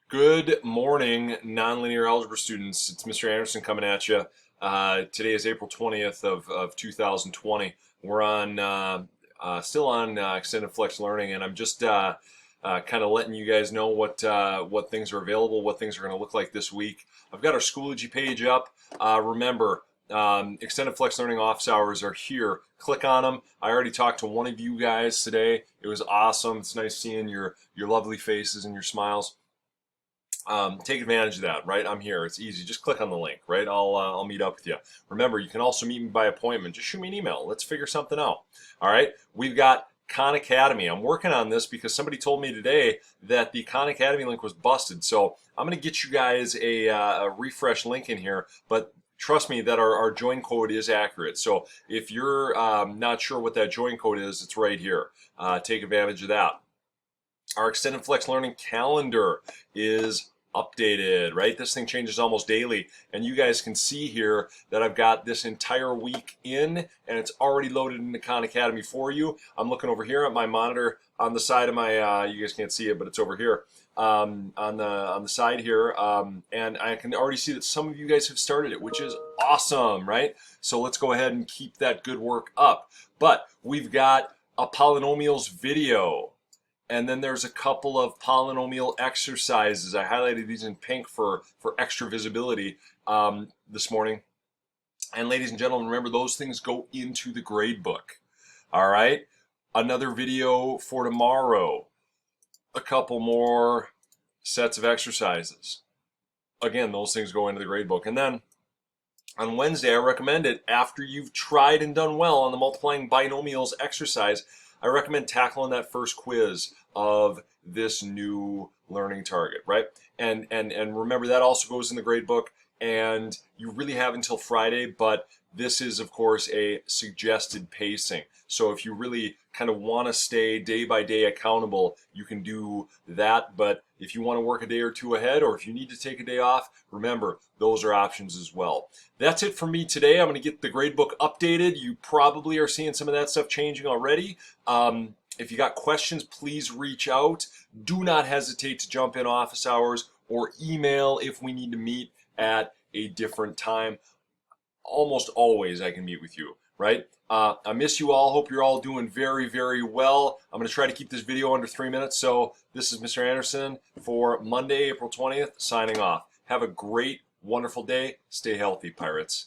Good morning, nonlinear algebra students. It's Mr. Anderson coming at you. Today is April 20th of 2020. We're on still on extended flex learning, and I'm just kind of letting you guys know what things are available, what things are going to look like this week. I've got our Schoology page up. Remember, extended flex learning office hours are here. Click on them. I already talked to one of you guys today. It was awesome. It's nice seeing your lovely faces and your smiles. Take advantage of that, right? I'm here. It's easy. Just click on the link, right? I'll meet up with you. Remember, you can also meet me by appointment. Just shoot me an email. Let's figure something out. All right. We've got Khan Academy. I'm working on this because somebody told me today that the Khan Academy link was busted. So I'm going to get you guys a refresh link in here, but trust me that our join code is accurate. So if you're not sure what that join code is, it's right here. Take advantage of that. Our extended flex learning calendar is updated, right? This thing changes almost daily, and you guys can see here that I've got this entire week in, and it's already loaded into Khan Academy for you. I'm looking over here at my monitor on the side of my, you guys can't see it, but it's over here on the side here, and I can already see that some of you guys have started it, which is awesome, right? So let's go ahead and keep that good work up. But we've got a polynomials video. And then there's a couple of polynomial exercises. I highlighted these in pink for extra visibility this morning. And ladies and gentlemen, remember those things go into the grade book. All right. Another video for tomorrow. A couple more sets of exercises. Again, those things go into the grade book. And then on Wednesday, I recommend it after you've tried and done well on the multiplying binomials exercise. I recommend tackling that first quiz of this new learning target, right? And remember that also goes in the grade book, and you really have until Friday, but this is of course a suggested pacing. So if you really kind of want to stay day by day accountable, you can do that. But if you want to work a day or two ahead, or if you need to take a day off, remember those are options as well. That's it for me today. I'm going to get the gradebook updated. You probably are seeing some of that stuff changing already. If you got questions, please reach out. Do not hesitate to jump in office hours or email if we need to meet at a different time. Almost always I can meet with you, right? I miss you all. Hope you're all doing very, very well. I'm going to try to keep this video under 3 minutes. So this is Mr. Anderson for Monday, April 20th, signing off. Have a great, wonderful day. Stay healthy, Pirates.